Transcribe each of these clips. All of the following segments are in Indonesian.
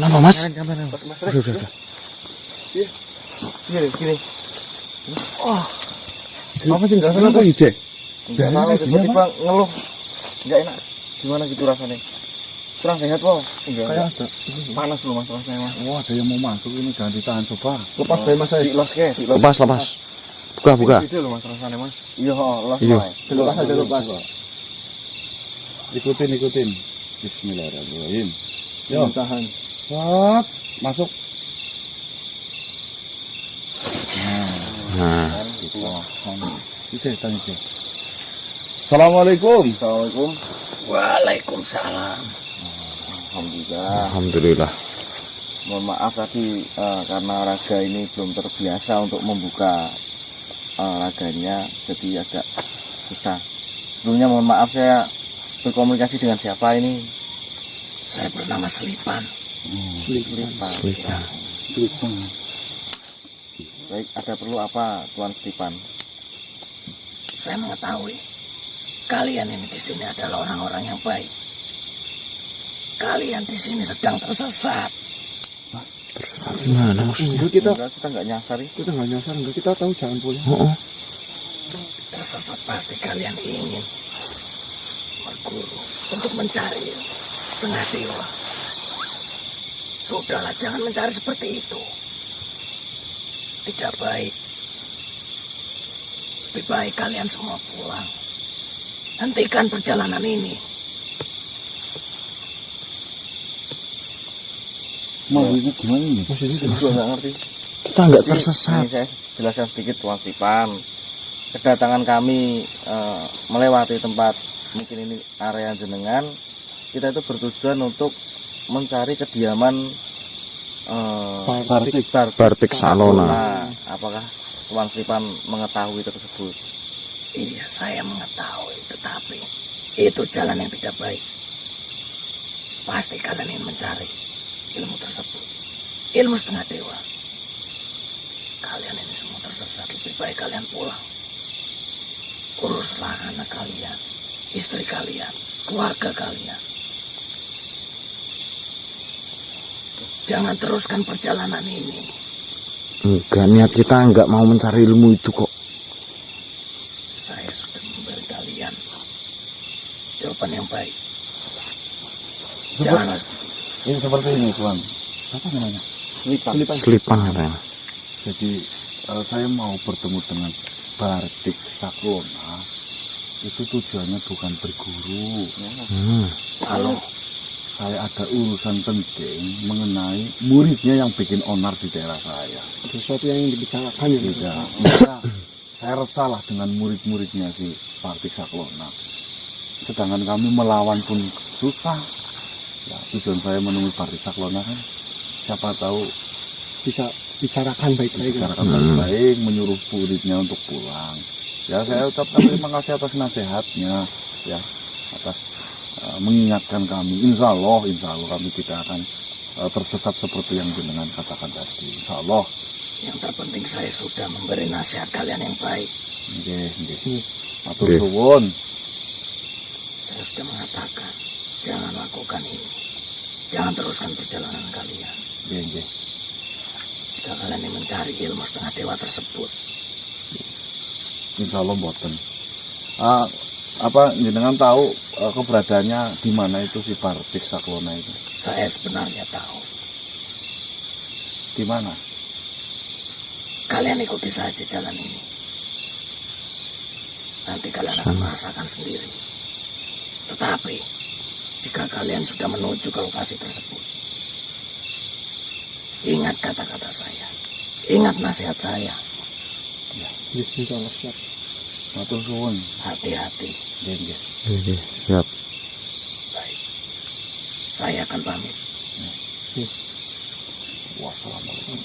Kenapa mas? Udah. Iya, gini. Wah, apa sih nggak salah hijau? Nggak tahu, tiba-tiba ngeluh, nggak enak. Gimana gitu rasanya? Kurang sehat po? Kayak ada. Panas loh mas rasanya mas. Wah, ada yang mau masuk ini, jangan ditahan, coba. Lepas dari mas saya. Dilos ke? Lepas. Buka. Itu loh mas rasanya mas. Iya, los Iya. mas. Lepas aja lepas. Ikutin. Bismillahirrahmanirrahim. Yo, Tahan. Wah, masuk. Nah, Bisa tanya sih. Assalamualaikum. Assalamualaikum. waalaikumsalam. Alhamdulillah. Alhamdulillah. Mohon maaf tadi karena raga ini belum terbiasa untuk membuka raganya, jadi agak susah. Sebelumnya mohon maaf, saya berkomunikasi dengan siapa ini? Saya bernama Selipan. Selipan. Baik, ada perlu apa Tuan Selipan? Saya mengetahui kalian ini di sini adalah orang-orang yang baik. Kalian di sini sedang tersesat. Tersesat gimana maksudnya? Kita nggak nyasar ya? kita nggak nyasar, enggak, kita tahu jangan pulang. Oh. Tersesat pasti kalian ingin berguru untuk mencari setengah dewa. Sudahlah, jangan mencari seperti itu. Tidak baik. Lebih baik kalian semua pulang. Hentikan perjalanan ini. Mau ini gimana ini? Saya juga nggak ngerti. Kita nggak Jadi, tersesat. ini saya jelaskan sedikit Tuan Selipan. Kedatangan kami melewati tempat mungkin ini area jenengan, kita itu bertujuan untuk mencari kediaman Bartik Salona. Nah, apakah Tuan Selipan mengetahui tersebut? Iya, saya mengetahui, tetapi itu jalan yang tidak baik. Pasti kalian ingin mencari ilmu tersebut, ilmu setengah dewa. Kalian ini semua tersesat, lebih baik kalian pulang. Uruslah anak kalian, istri kalian, keluarga kalian. Jangan teruskan perjalanan ini. Enggak, niat kita enggak mau mencari ilmu itu kok. Saya sudah memberi kalian jawaban yang baik. Jangan Ini seperti ini, Tuan. Apa namanya? Selipan katanya. Jadi saya mau bertemu dengan Bartik Saklona. Itu tujuannya bukan berguru. Lalu Saya ada urusan penting mengenai muridnya yang bikin onar di daerah saya. Sesuatu yang dibicarakan ya. Tidak. Maka saya resahlah dengan murid-muridnya si Bartik Saklona. Sedangkan kami melawan pun susah. Ya, tujuan saya menemui Bartik Saklona kan, siapa tahu Bisa bicarakan baik-baik. bicarakan baik-baik, menyuruh muridnya untuk pulang. Ya, saya ucapkan terima kasih atas nasihatnya, ya, atas mengingatkan kami. Insya Allah kami tidak akan tersesat seperti yang jenengan katakan tadi. Insya Allah. yang terpenting saya sudah memberi nasihat kalian yang baik. Nggih. Matur suwun. Saya sudah mengatakan, jangan lakukan ini. Jangan teruskan perjalanan kalian. Nggih. Jika kalian ingin mencari ilmu setengah dewa tersebut. Insya Allah mboten. Apa jenengan tahu keberadaannya di mana itu si Bartik Saklona itu? Saya sebenarnya tahu. Di mana? Kalian ikuti saja jalan ini. Nanti kalian akan merasakan sendiri. Tetapi, jika kalian sudah menuju ke lokasi tersebut, ingat kata-kata saya. Ingat nasihat saya. Insya Allah siap. Matur suwun. Hati-hati. Nggih. Siap. Baik. Saya akan pamit. Wassalamualaikum.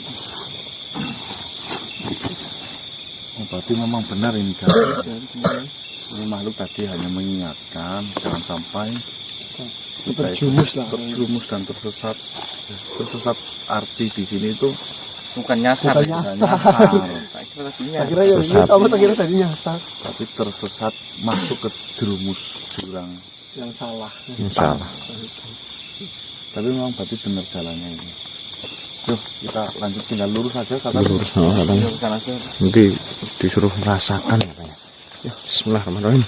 Berarti memang benar ini jalan. Ini makhluk tadi hanya mengingatkan jangan sampai kita itu terjerumus dan tersesat. Tersesat arti di sini itu Bukan nyasar. Bukan ya? nyasar. Nyasar. Akhirnya tadi nyasar. Tapi tersesat masuk ke jerumus jurang Yang salah. Salah. Tapi memang berarti benar jalannya ini. Yuk kita lanjut, tinggal lurus aja kata. Lurus, katanya. Ke sana aja. Nanti disuruh merasakan katanya. Ya, bismillahirrahmanirrahim.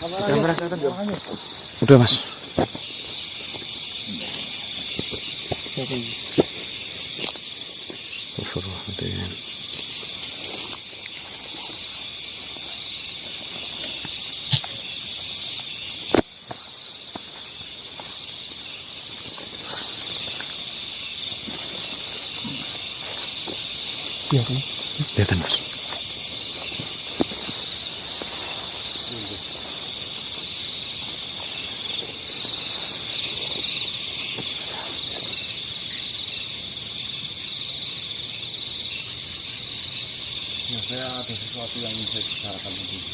Udah merasakan jalannya. Udah mas. Astagfirullahaladzim. Iya kan? Lihat mas. Ya, saya ada sesuatu yang ingin saya bicarakan di sini.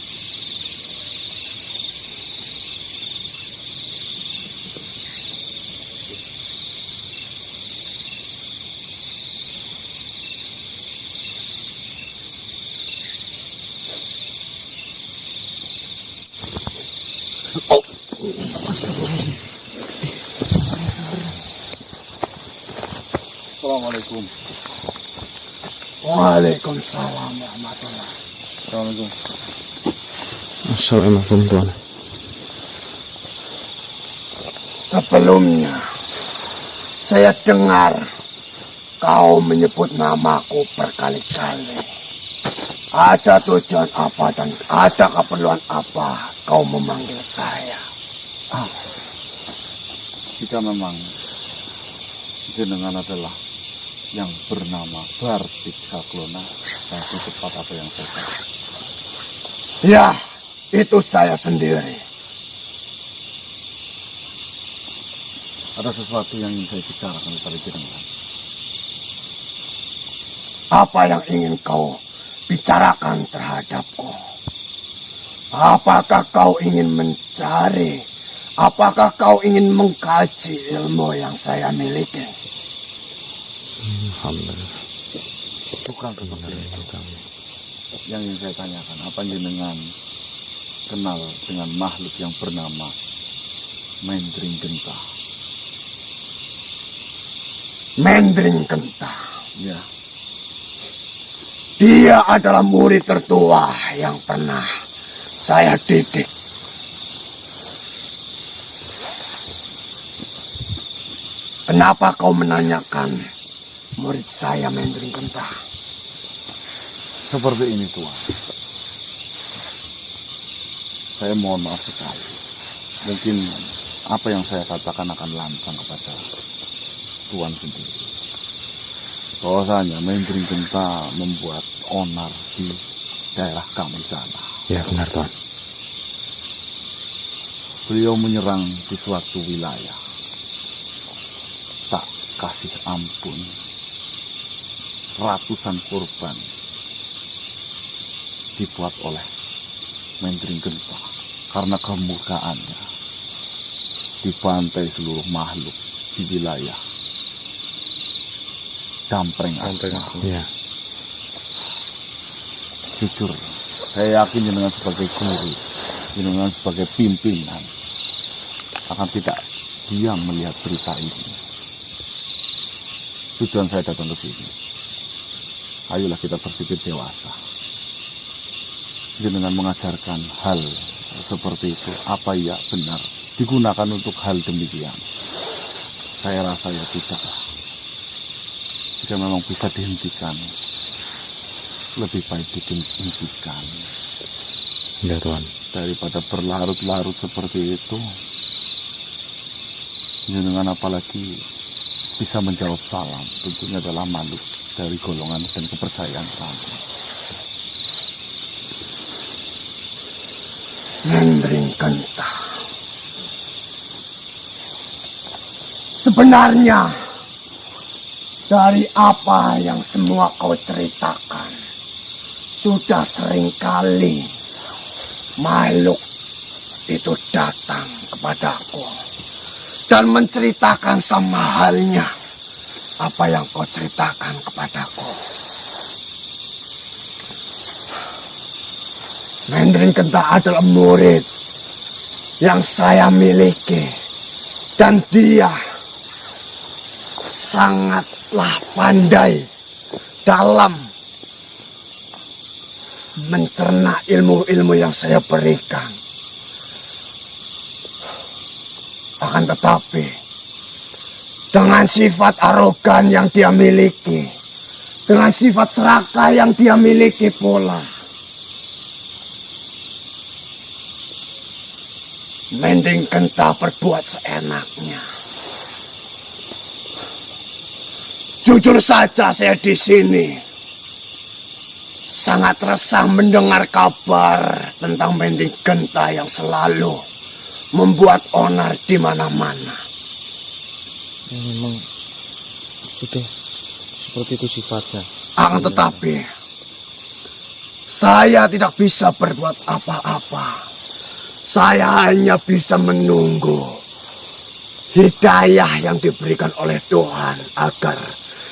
Assalamualaikum. Waalaikumsalam warahmatullahi. Assalamualaikum. Assalamualaikum Tuhan. Sebelumnya, saya dengar kau menyebut namaku berkali-kali. Ada tujuan apa dan ada keperluan apa kau memanggil saya? Jika memang jenengan adalah yang bernama Bardik Saklona, berarti tepat apa yang saya katakan. Ya, itu saya sendiri. Ada sesuatu yang ingin saya bicarakan kepada jenengan. Apa yang ingin kau bicarakan terhadapku? Apakah kau ingin mencari? Apakah kau ingin mengkaji ilmu yang saya miliki? Alhamdulillah. Bukan seperti itu. Yang ingin saya tanyakan, apa jenengan kenal dengan makhluk yang bernama Mendring Genta? Mendring Genta. Ya, Dia adalah murid tertua yang pernah saya didik. Kenapa kau menanyakan murid saya Mendring Genta? seperti ini Tuan. Saya mohon maaf sekali. Mungkin apa yang saya katakan akan lantang kepada Tuan sendiri. Bahwasanya Mendring Genta membuat onar di daerah kami sana. Ya benar Tuhan. Beliau menyerang di suatu wilayah. Tak kasih ampun. Ratusan korban dibuat oleh Mendring Genta karena kemurkaannya. Dibantai seluruh makhluk di wilayah Dampreng Asma. Ya. Jujur, saya yakin jenengan sebagai guru, jenengan sebagai pimpinan akan tidak diam melihat berita ini. Tujuan saya datang ke sini, ayolah kita berpikir dewasa. Jenengan mengajarkan hal seperti itu, apa ya benar digunakan untuk hal demikian? Saya rasa ya tidak. Jika memang bisa dihentikan, lebih baik dihentikan Ya Tuhan. daripada berlarut-larut seperti itu. Jenengan apalagi bisa menjawab salam, tentunya adalah makhluk dari golongan dan kepercayaan kami. Mendring Genta. Sebenarnya dari apa yang semua kau ceritakan, sudah seringkali makhluk itu datang kepadaku dan menceritakan sama halnya apa yang kau ceritakan kepadaku. Mendring Genta adalah murid yang saya miliki. Dan dia sangatlah pandai dalam mencerna ilmu-ilmu yang saya berikan. Akan tetapi, dengan sifat arogan yang dia miliki, dengan sifat serakah yang dia miliki pula, Mending Genta berbuat seenaknya. Jujur saja saya di sini sangat resah mendengar kabar tentang Mending Genta yang selalu membuat onar di mana-mana. Ya, memang sudah seperti itu sifatnya. Akan tetapi saya tidak bisa berbuat apa-apa. Saya hanya bisa menunggu hidayah yang diberikan oleh Tuhan agar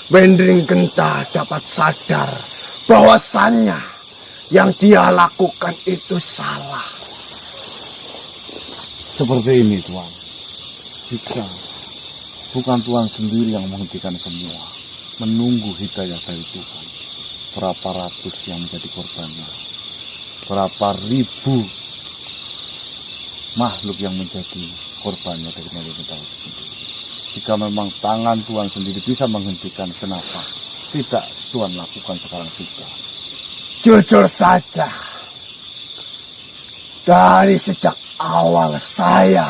Mending Genta dapat sadar bahwasannya yang dia lakukan itu salah. Seperti ini Tuhan, jika bukan Tuhan sendiri yang menghentikan semua, menunggu hidayah dari Tuhan, berapa ratus yang menjadi korbannya, berapa ribu makhluk yang menjadi korbannya dari Mending Genta itu sendiri. Jika memang tangan Tuhan sendiri bisa menghentikan, kenapa tidak Tuhan lakukan sekarang juga? Jujur saja, dari sejak awal saya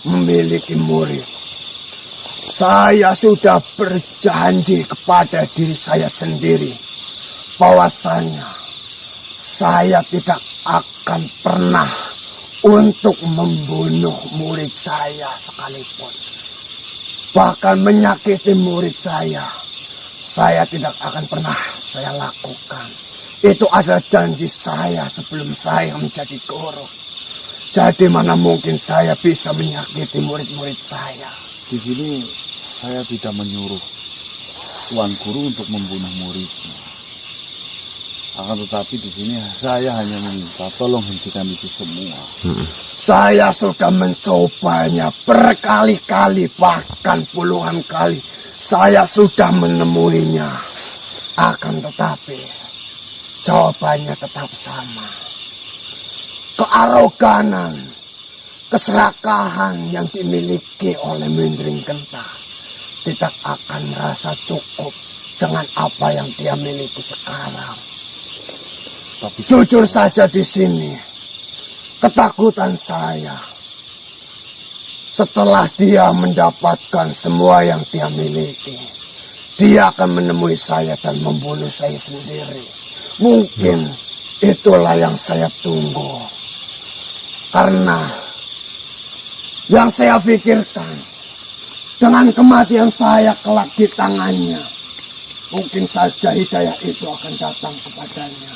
memiliki murid, saya sudah berjanji kepada diri saya sendiri bahwasanya saya tidak akan pernah untuk membunuh murid saya sekalipun. Bahkan menyakiti murid saya tidak akan pernah saya lakukan. Itu adalah janji saya sebelum saya menjadi guru. Jadi mana mungkin saya bisa menyakiti murid-murid saya. Di sini saya tidak menyuruh Tuan Guru untuk membunuh muridnya. Akan tetapi di sini saya hanya meminta tolong hentikan itu semua. Saya sudah mencobanya berkali-kali, bahkan puluhan kali. Saya sudah menemuinya. Akan tetapi jawabannya tetap sama. Kearoganan, keserakahan yang dimiliki oleh Mending Genta tidak akan merasa cukup dengan apa yang dia miliki sekarang. Tapi Jujur saja di sini, ketakutan saya setelah dia mendapatkan semua yang dia miliki, dia akan menemui saya dan membunuh saya sendiri. Mungkin itulah yang saya tunggu. Karena yang saya pikirkan, dengan kematian saya kelak di tangannya, mungkin saja hidayah itu akan datang kepadanya.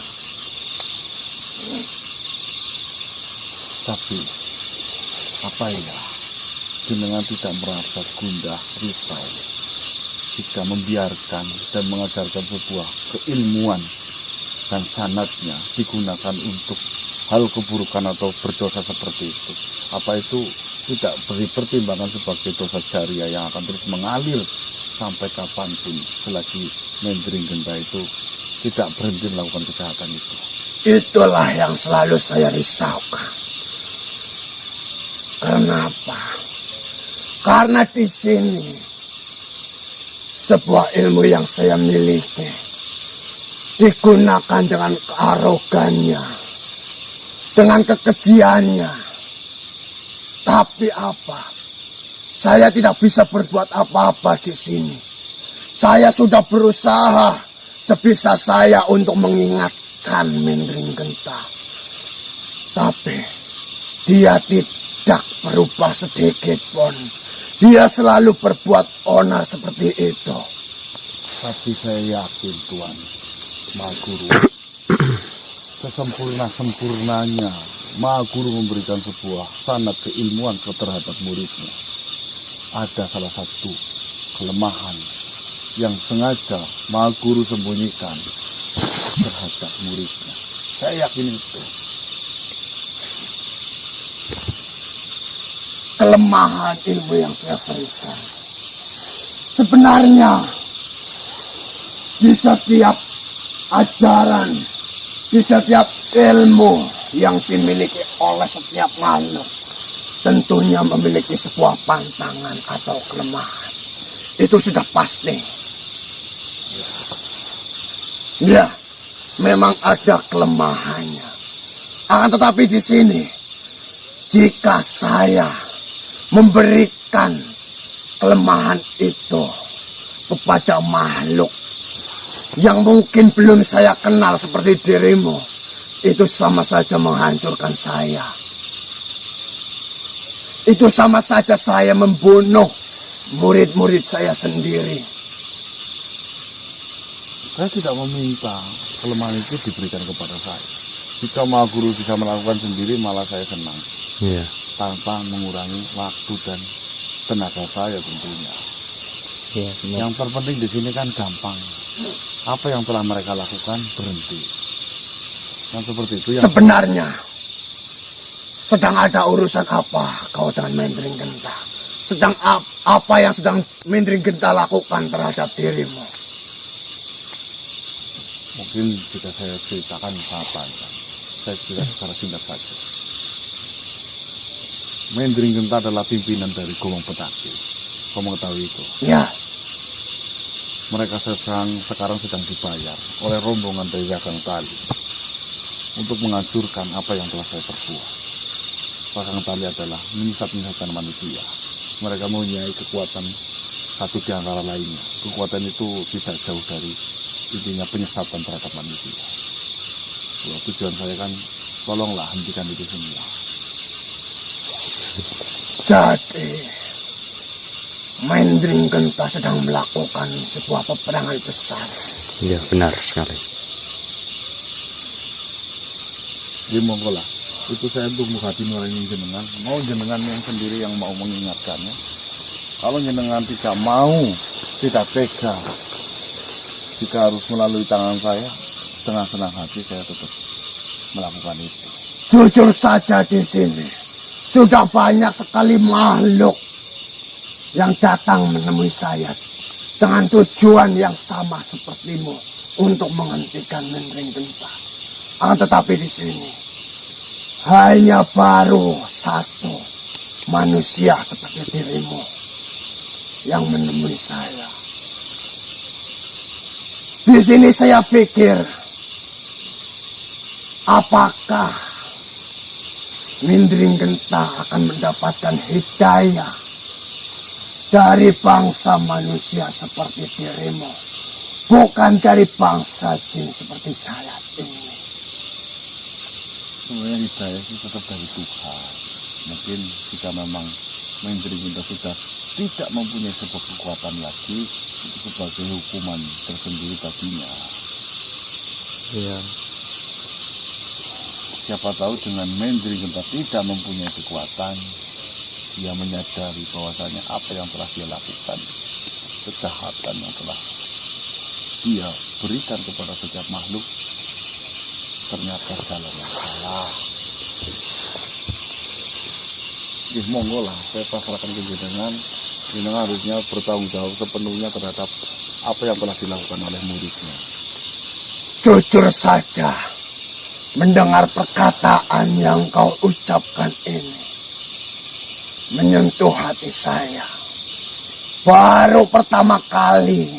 Tapi apa ya, jenengan tidak merasa gundah risau jika membiarkan dan mengajarkan sebuah keilmuan dan sanadnya digunakan untuk hal keburukan atau berdosa seperti itu? Apa itu tidak beri pertimbangan sebagai dosa jariah yang akan terus mengalir sampai kapanpun selagi Mending Genta itu tidak berhenti melakukan kejahatan itu? Itulah yang selalu saya risaukan. Kenapa? Karena di sini sebuah ilmu yang saya miliki digunakan dengan kearogannya, dengan kekejiannya. Tapi apa? Saya tidak bisa berbuat apa-apa di sini. Saya sudah berusaha sebisa saya untuk mengingatkan Mending Genta. Tapi dia tidak berubah sedikit pun. Dia selalu berbuat onar seperti itu. Tapi saya yakin Tuhan Maha Guru, sesempurna-sempurnanya Maha Guru memberikan sebuah sanad keilmuan terhadap muridnya. Ada salah satu kelemahan yang sengaja Maha Guru sembunyikan terhadap muridnya. Saya yakin itu. kelemahan ilmu yang saya berikan. Sebenarnya di setiap ajaran, di setiap ilmu yang dimiliki oleh setiap makhluk tentunya memiliki sebuah pantangan atau kelemahan. Itu sudah pasti. Ya, memang ada kelemahannya. Akan tetapi di sini, jika saya memberikan kelemahan itu kepada makhluk yang mungkin belum saya kenal seperti dirimu, itu sama saja menghancurkan saya. Itu sama saja saya membunuh murid-murid saya sendiri. Saya tidak meminta kelemahan itu diberikan kepada saya. Jika Maha Guru bisa melakukan sendiri, malah saya senang. Iya. Tanpa mengurangi waktu dan tenaga saya tentunya. Iya. Yang terpenting di sini kan gampang. Apa yang telah mereka lakukan berhenti. Yang seperti itu yang Sebenarnya sedang ada urusan apa kau dengan Mendring Genta? Sedang apa yang sedang Mendring Genta lakukan terhadap dirimu? mungkin jika saya ceritakan sangat panjang. Saya cerita secara singkat saja. Mendring Genta adalah pimpinan dari Gomong Petaki. Kau mengetahui itu? Ya, Mereka sekarang sedang dibayar oleh rombongan dari Kakang Tali untuk menghancurkan apa yang telah saya perbuat. Kakang Tali adalah menyesat-nyesatkan manusia. Mereka mempunyai kekuatan satu di antara lainnya. Kekuatan itu tidak jauh dari intinya penyesatan terhadap manusia. Kalau tujuan saya kan, tolonglah hentikan itu semua. jadi Mendring Genta sedang melakukan sebuah peperangan besar. Iya, benar sekali. Jadi monggo lah, itu saya untuk hati nurani jenengan. Mau jenengan yang sendiri yang mau mengingatkannya. Kalau jenengan tidak mau, tidak tega, jika harus melalui tangan saya, dengan senang hati saya tetap melakukan itu. Jujur saja di sini sudah banyak sekali makhluk yang datang menemui saya dengan tujuan yang sama sepertimu untuk menghentikan Mendring Genta. Akan tetapi di sini hanya baru satu manusia seperti dirimu yang menemui saya. Di sini saya pikir, apakah Mendring Genta akan mendapatkan hidayah dari bangsa manusia seperti dirimu, bukan dari bangsa jin seperti saya ini. Sebenarnya hidayah itu tetap dari Tuhan. Mungkin jika memang Mendring Genta sudah tidak mempunyai sebuah kekuatan lagi, itu sebagai hukuman tersendiri baginya. Iya. Siapa tahu dengan Mendring Genta tidak mempunyai kekuatan, dia menyadari bahwasanya apa yang telah dia lakukan, kejahatan yang telah dia berikan kepada setiap makhluk, ternyata jalan yang salah. Monggo lah, saya pasrahkan ke jenengan. Jenengan harusnya bertanggung jawab sepenuhnya terhadap apa yang telah dilakukan oleh muridnya. Jujur saja, mendengar perkataan yang kau ucapkan ini menyentuh hati saya. Baru pertama kali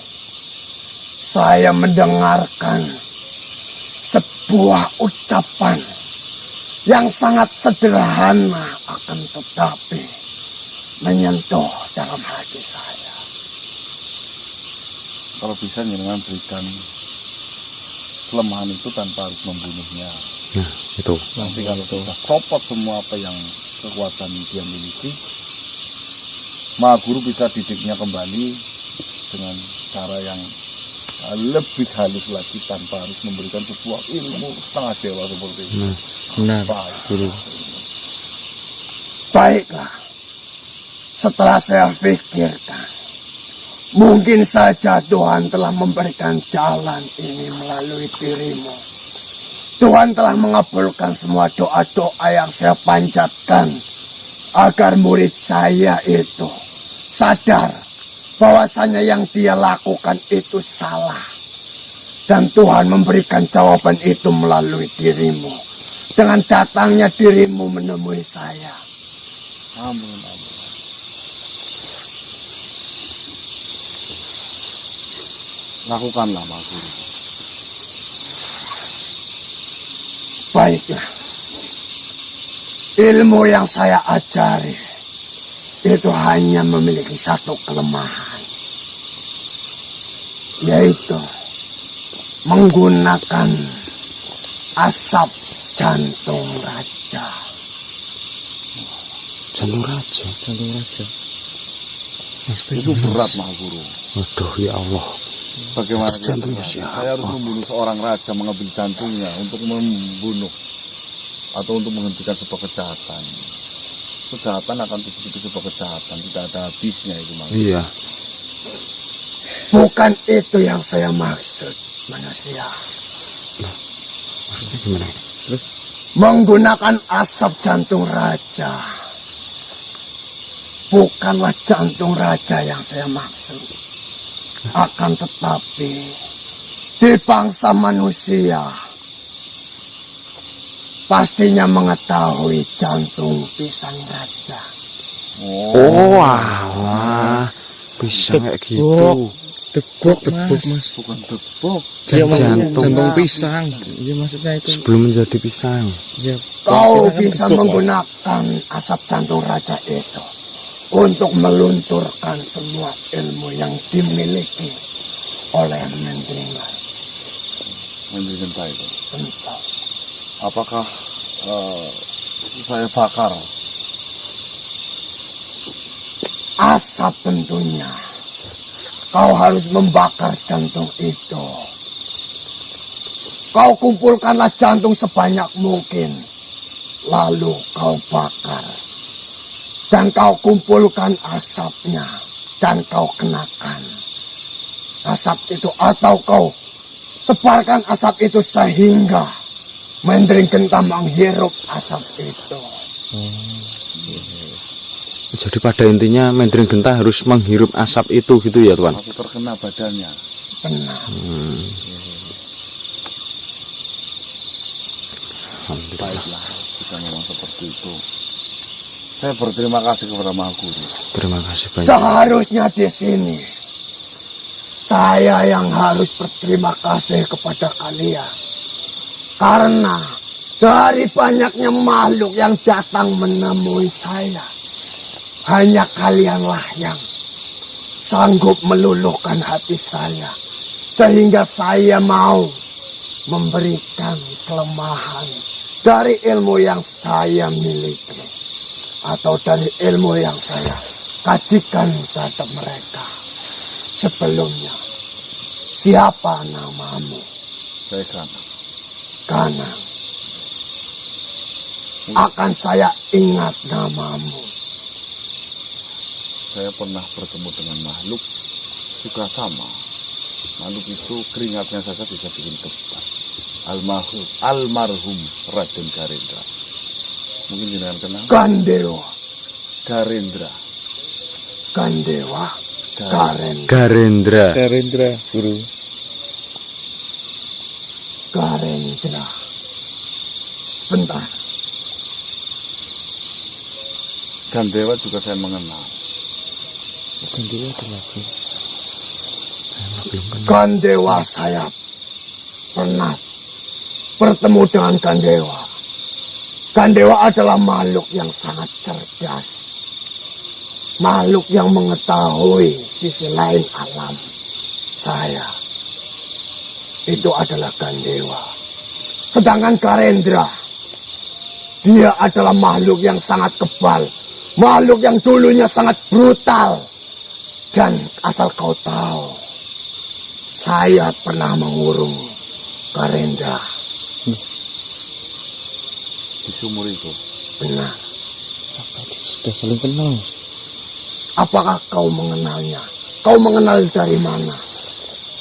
saya mendengarkan sebuah ucapan yang sangat sederhana akan tetapi menyentuh dalam hati saya. Kalau bisa jenengan berikan kelemahan itu tanpa harus membunuhnya. Nah, itu. Nanti kalau sudah copot semua apa yang kekuatan dia miliki, Maha Guru bisa didiknya kembali dengan cara yang lebih halus lagi tanpa harus memberikan sebuah ilmu setengah dewa seperti itu. Nah, benar, Baik. Guru. Baiklah, setelah saya pikirkan, mungkin saja Tuhan telah memberikan jalan ini melalui dirimu. Tuhan telah mengabulkan semua doa-doa yang saya panjatkan agar murid saya itu sadar bahwasanya yang dia lakukan itu salah. Dan Tuhan memberikan jawaban itu melalui dirimu. Dengan datangnya dirimu menemui saya. Amin, amin. Lakukanlah, Pak Guru. Baiklah. Ilmu yang saya ajari itu hanya memiliki satu kelemahan. Yaitu menggunakan asap jantung raja. Jantung raja. Itu berat, Pak Guru. Waduh, ya Allah. Bagaimana Jantungnya caranya? siapa? Saya harus membunuh seorang raja, mengambil jantungnya untuk membunuh atau untuk menghentikan sebuah kejahatan. Kejahatan akan begitu sebuah kejahatan, tidak ada habisnya itu, Mas. Iya. Bukan itu yang saya maksud, manusia. Maksudnya gimana? Terus? Menggunakan asap jantung raja. Bukanlah jantung raja yang saya maksud. Akan tetapi di bangsa manusia pastinya mengetahui jantung pisang raja. Oh, alah. Bisa kayak gitu. Tepuk mas. Bukan tepuk. Jantung pisang. Iya maksudnya itu. Sebelum menjadi pisang. Ya, Kau pisang kan bisa tepuk, menggunakan asap jantung raja itu untuk melunturkan semua ilmu yang dimiliki oleh Mendringan. Mendringan itu. Entah. Apakah saya bakar? Asap tentunya. Kau harus membakar jantung itu. Kau kumpulkanlah jantung sebanyak mungkin. Lalu kau bakar. Dan kau kumpulkan asapnya. Dan kau kenakan asap itu. Atau kau sebarkan asap itu sehingga Mendring Genta menghirup asap itu. Jadi pada intinya Mendring Genta harus menghirup asap itu gitu ya Tuan? Aku terkena badannya. Benar. Baiklah, jika memang seperti itu. Saya berterima kasih kepada Maha Guru. Terima kasih banyak. Seharusnya di sini saya yang harus berterima kasih kepada kalian. Karena dari banyaknya makhluk yang datang menemui saya, hanya kalianlah yang sanggup meluluhkan hati saya. Sehingga saya mau memberikan kelemahan dari ilmu yang saya miliki. Atau dari ilmu yang saya kajikan terhadap mereka. Sebelumnya, siapa namamu? Saya Kanang. Kanang. Akan saya ingat namamu. Saya pernah bertemu dengan makhluk juga sama. Makhluk itu keringatnya saja bisa bikin tebal. Almarhum Raden Garendra. Mungkin jenengan kenal? Gandewa. Garendra. Gandewa. Garendra. Garendra. Garendra, Guru. Garendra. Sebentar. Gandewa juga saya mengenal. Gandewa ada lagi. Gandewa saya pernah bertemu dengan Gandewa. Gandewa adalah makhluk yang sangat cerdas. Makhluk yang mengetahui sisi lain alam. Saya. Itu adalah Gandewa. Sedangkan Garendra. Dia adalah makhluk yang sangat kebal. Makhluk yang dulunya sangat brutal. Dan asal kau tahu. Saya pernah mengurung Garendra. Di sumur itu. Benar. Sudah saling kenal. Apakah kau mengenalnya? Kau mengenal dari mana?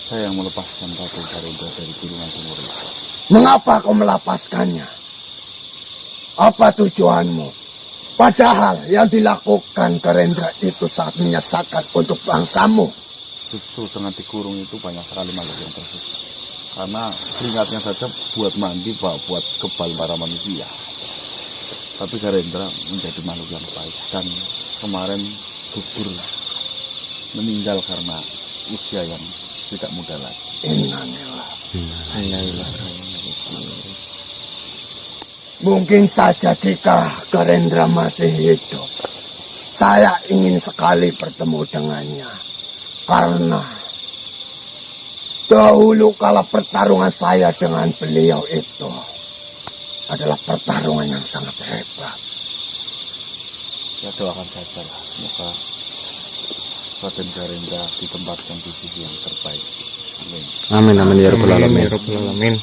Saya yang melepaskan Raden Garendra dari gulungan sumur itu. Mengapa kau melepaskannya? Apa tujuanmu? Padahal yang dilakukan Gerendra itu sangat menyesatkan untuk bangsamu. Justru dengan dikurung itu banyak sekali makhluk yang tersesat. Karena keringatnya saja buat mandi, Pak, buat kebal para manusia. Tapi Gerendra menjadi makhluk yang baik. Dan kemarin gugur meninggal karena usia yang tidak muda lagi. Mungkin saja jika Gerendra masih hidup, saya ingin sekali bertemu dengannya. Karena dahulu kala pertarungan saya dengan beliau itu adalah pertarungan yang sangat hebat. Ya doakan saja lah. Semoga Raden Gerendra ditempatkan di sisi yang terbaik. Amin. Amin amin ya rabbal alamin. Alamin.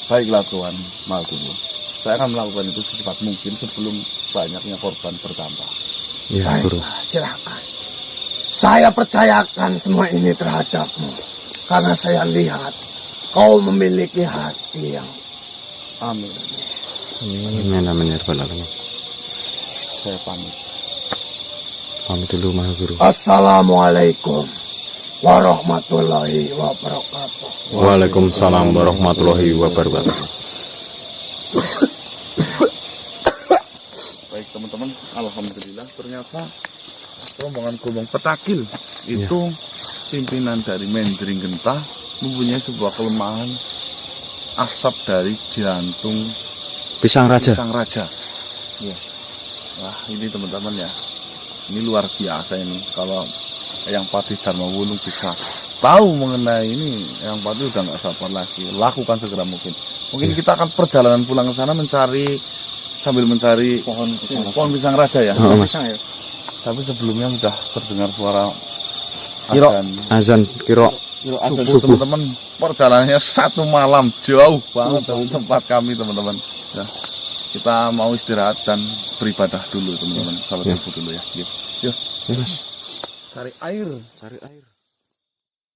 Baiklah Tuhan Maha Kuasa. Saya akan melakukan itu secepat mungkin sebelum banyaknya korban bertambah. Ya Guru. Baiklah, silakan. Saya percayakan semua ini terhadapmu. Karena saya lihat kau memiliki hati yang... Amin. Amin amin ya rabbal alamin. Saya pamit. Pamit dulu Maha Guru. Assalamualaikum warahmatullahi wabarakatuh. Waalaikumsalam warahmatullahi wabarakatuh. Baik teman-teman, alhamdulillah ternyata rombongan Gombong Petakil itu pimpinan dari Mendring Gentah mempunyai sebuah kelemahan, asap dari jantung Pisang Raja. Pisang Raja. Ya. Wah ini teman-teman ya, ini luar biasa ini. Kalau Eyang Pati Dharma Wulung bisa tahu mengenai ini, Eyang Pati udah nggak sabar lagi, lakukan segera mungkin. Mungkin kita akan perjalanan pulang ke sana sambil mencari pohon pisang raja ya. Oh, Mas. Tapi sebelumnya sudah terdengar suara Azan kiro subuh. Teman-teman, perjalanannya 1 malam jauh banget dari tempat kami teman-teman. Ya, kita mau istirahat dan beribadah dulu teman-teman. Salat subuh dulu ya. Yuk. Ya, Mas. Cari air. Cari air.